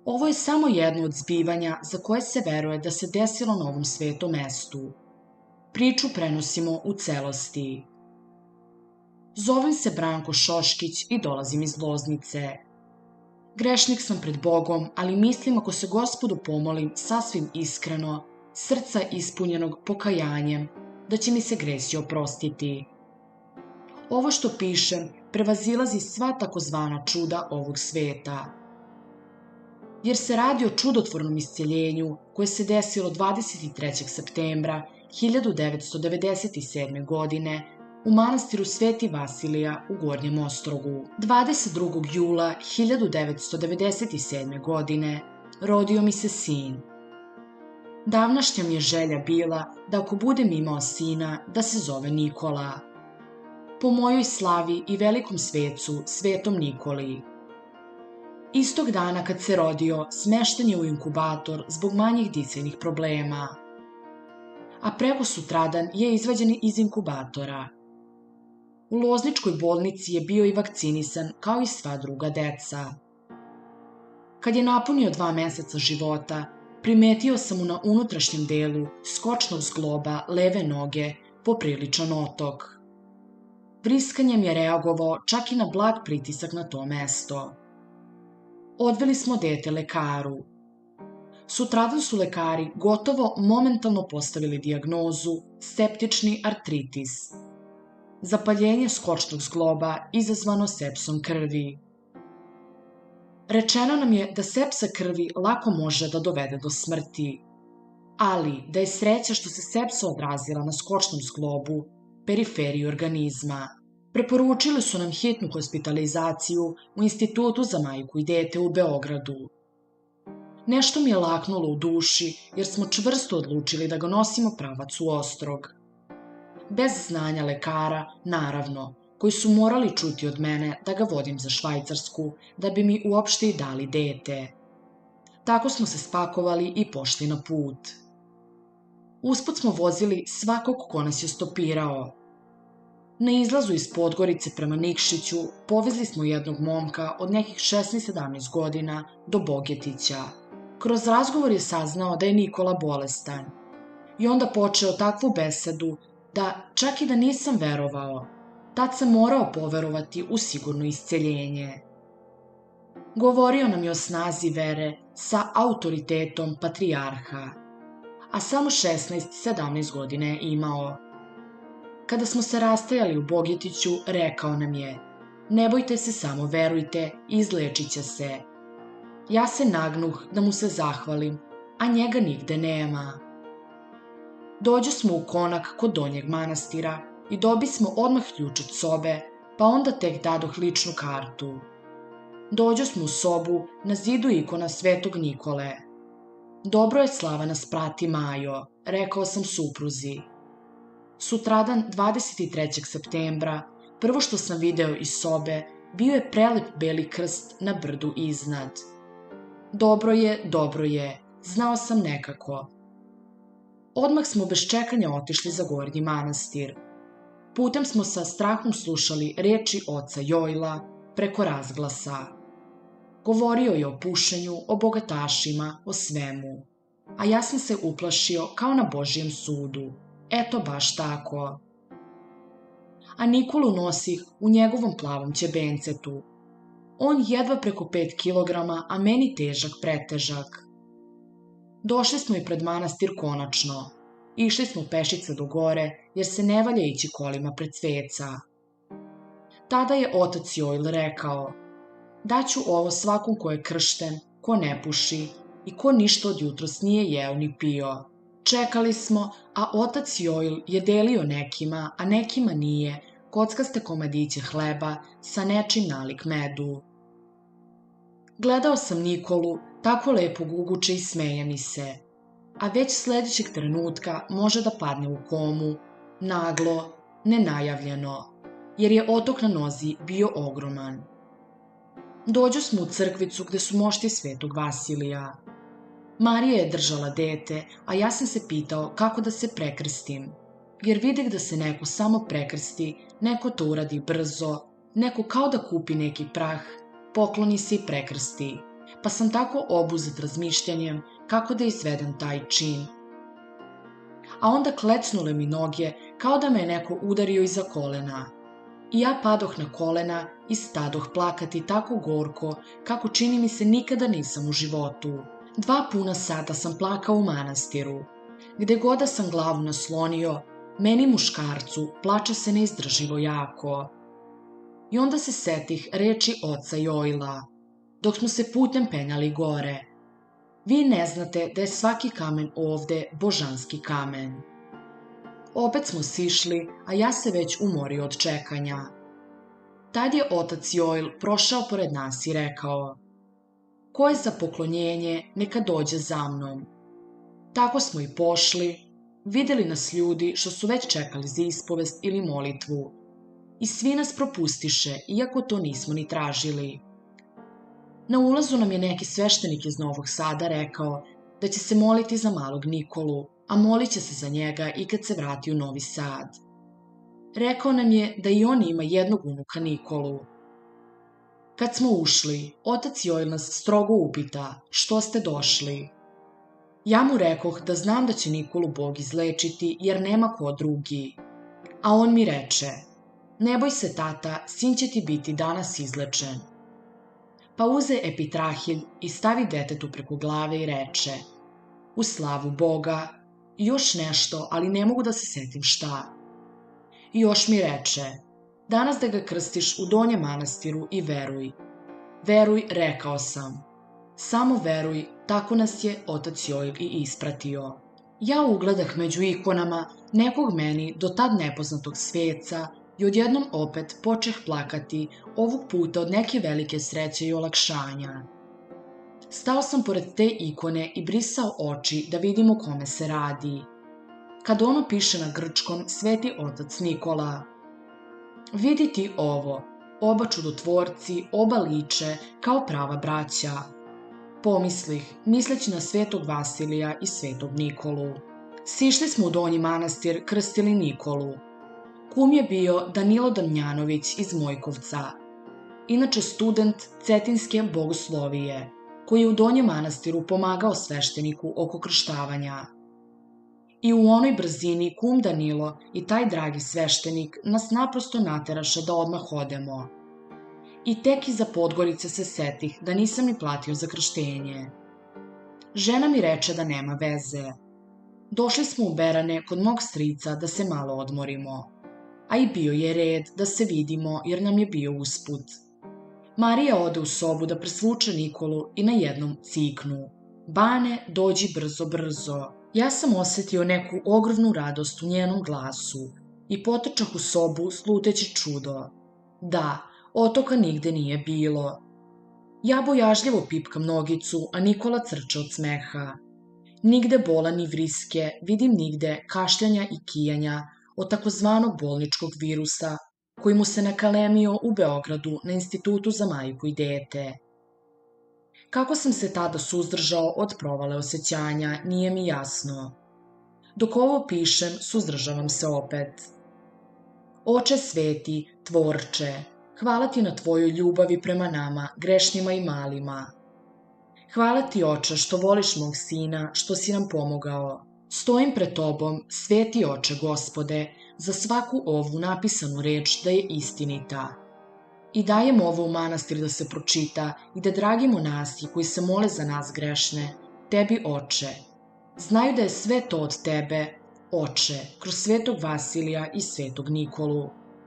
Ovo je samo jedno od zbivanja za koje se veruje da se desilo na ovom svetom mestu. Priču prenosimo u celosti. Zovem se Branko Šoškić i dolazim iz Loznice. Grešnik sam pred Bogom, ali mislim ako se Gospodu pomolim sasvim iskreno, srca ispunjenog pokajanjem, da će mi se gresi oprostiti. Ovo što pišem prevazilazi sva takozvana čuda ovog sveta. Jer se radi o čudotvornom isceljenju koje se desilo 23. septembra 1997. godine u manastiru Sveti Vasilija u Gornjem Ostrogu. 22. jula 1997. godine rodio mi se sin. Davnašnja mi je želja bila da ako budem imao sina, da se zove Nikola. Po mojoj slavi i velikom svecu, Svetom Nikoli. Istog dana kad se rodio, smešten je u inkubator zbog manjih disajnih problema. A preko sutradan je izvađen iz inkubatora. U Lozničkoj bolnici je bio i vakcinisan kao i sva druga deca. Kad je napunio 2 meseca života, primetio sam mu na unutrašnjem delu skočnog zgloba leve noge popriličan otok. Vriskanjem je reagovao čak i na blag pritisak na to mesto. Odveli smo dete lekaru. Sutradan su lekari gotovo momentalno postavili dijagnozu septični artritis. Zapaljenje skočnog zgloba izazvano sepsom krvi. Rečeno nam je da sepsa krvi lako može da dovede do smrti, ali da je sreća što se sepsa odrazila na skočnom zglobu, periferiji organizma. Preporučili su nam hitnu hospitalizaciju u Institutu za majku i dete u Beogradu. Nešto mi je laknulo u duši jer smo čvrsto odlučili da ga nosimo pravac u Ostrog. Bez znanja lekara, naravno, koji su morali čuti od mene da ga vodim za Švajcarsku, da bi mi uopšte i dali dete. Tako smo se spakovali i pošli na put. Usput smo vozili svakog ko nas je stopirao. Na izlazu iz Podgorice prema Nikšiću povezli smo jednog momka od nekih 16-17 godina do Bogetića. Kroz razgovor je saznao da je Nikola bolestan i onda počeo takvu besedu da čak i da nisam verovao, tad sam morao poverovati u sigurno isceljenje. Govorio nam je o snazi vere sa autoritetom patrijarha, a samo 16-17 godina je imao. Kada smo se rastajali u Bogetiću, rekao nam je: ne bojte se, samo verujte, izlečit će se. Ja se nagnuh da mu se zahvalim, a njega nigde nema. Dođo smo u konak kod Donjeg manastira i dobismo odmah ključ od sobe, pa onda tek dadoh ličnu kartu. Dođo smo u sobu, na zidu ikona Svetog Nikole. Dobro je, slava nas prati, Majo, rekao sam supruzi. Sutradan, 23. septembra, prvo što sam video iz sobe, bio je prelep beli krst na brdu iznad. Dobro je, znao sam nekako. Odmah smo bez čekanja otišli za Gornji manastir. Putem smo sa strahom slušali reči oca Jojla preko razglasa. Govorio je o pušenju, o bogatašima, o svemu. A ja sam se uplašio kao na Božjem sudu. Eto baš tako. A Nikolu nosih u njegovom plavom ćebencetu. On jedva preko 5 kilograma, a meni težak pretežak. Došli smo i pred manastir konačno. Išli smo pešice do gore, jer se ne valja ići kolima pred sveca. Tada je otac Jojl rekao: daću ovo svakom ko je kršten, ko ne puši i ko ništa od jutros nije jeo ni pio. Čekali smo, a otac Jojl je delio nekima, a nekima nije, kockaste komadiće hleba sa nečim nalik medu. Gledao sam Nikolu, tako lepo guguče i smeje mi se, a već sledećeg trenutka može da padne u komu, naglo, nenajavljeno, jer je otok na nozi bio ogroman. Dođo smo u crkvicu gde su mošti Svetog Vasilija. Marija je držala dete, a ja sam se pitao kako da se prekrstim, jer videh da se neko samo prekrsti, neko to uradi brzo, neko kao da kupi neki prah, pokloni se i prekrsti, pa sam tako obuzet razmišljanjem kako da izvedem taj čin. A onda klecnule mi noge kao da me je neko udario iza kolena. I ja padoh na kolena i stadoh plakati tako gorko kako čini mi se nikada nisam u životu. 2 puna sata sam plakao u manastiru. Gde god da sam glavu naslonio, meni muškarcu plače se neizdrživo jako. I onda se setih reči oca Joila, dok smo se putem penjali gore. Vi ne znate da je svaki kamen ovde božanski kamen. Opet smo sišli, a ja se već umorio od čekanja. Tad je otac Joil prošao pored nas i rekao: ko je za poklonjenje, neka dođe za mnom. Tako smo i pošli, videli nas ljudi što su već čekali za ispovest ili molitvu. I svi nas propustiše, iako to nismo ni tražili. Na ulazu nam je neki sveštenik iz Novog Sada rekao da će se moliti za malog Nikolu, a molit će se za njega i kad se vrati u Novi Sad. Rekao nam je da i on ima jednog unuka Nikolu. Kad smo ušli, otac Joil nas strogo upita što ste došli. Ja mu rekoh da znam da će Nikolu Bog izlečiti jer nema ko drugi. A on mi reče: ne boj se tata, sin će ti biti danas izlečen. Pa uze epitrahilj i stavi detetu preko glave i reče: u slavu Boga, i još nešto, ali ne mogu da se setim šta. I još mi reče: danas da ga krstiš u Donjem manastiru i veruj. Veruj, rekao sam. Samo veruj, tako nas je otac Joil i ispratio. Ja ugledah među ikonama nekog meni do tad nepoznatog sveca i odjednom opet počeh plakati, ovog puta od neke velike sreće i olakšanja. Stao sam pored te ikone i brisao oči da vidim o kome se radi. Kad ono piše na grčkom Sveti otac Nikola. Vidi ti ovo, oba čudotvorci, oba liče kao prava braća. Pomislih, misleći na Svetog Vasilija i Svetog Nikolu. Sišli smo u Donji manastir, krstili Nikolu. Kum je bio Danilo Damjanović iz Mojkovca, inače student Cetinske bogoslovije, koji je u Donjem manastiru pomagao svešteniku oko krštavanja. I u onoj brzini kum Danilo i taj dragi sveštenik nas naprosto nateraše da odmah odemo. I tek iza Podgorice se setih da nisam ni platio za krštenje. Žena mi reče da nema veze. Došli smo u Berane kod mog strica da se malo odmorimo. A i bio je red da se vidimo jer nam je bio usput. Marija ode u sobu da presvuče Nikolu i na jednom ciknu: Bane, dođi brzo, brzo. Ja sam osetio neku ogromnu radost u njenom glasu i potrčah u sobu sluteći čudo. Da, otoka nigde nije bilo. Ja bojažljivo pipkam nogicu, a Nikola crče od smeha. Nigde bola ni vriske, vidim nigde kašljanja i kijanja od takozvanog bolničkog virusa koji mu se nakalemio u Beogradu na Institutu za majku i dete. Kako sam se tada suzdržao od provale osjećanja, nije mi jasno. Dok ovo pišem, suzdržavam se opet. Oče sveti, tvorče, hvala ti na tvojoj ljubavi prema nama, grešnima i malima. Hvala ti, oče, što voliš mog sina, što si nam pomogao. Stojim pred tobom, sveti oče Gospode, za svaku ovu napisanu reč da je istinita. I dajem ovo u manastir da se pročita i da dragi monasi koji se mole za nas grešne, tebi, oče, znaju da je sve to od tebe, oče, kroz Svetog Vasilija i Svetog Nikolu.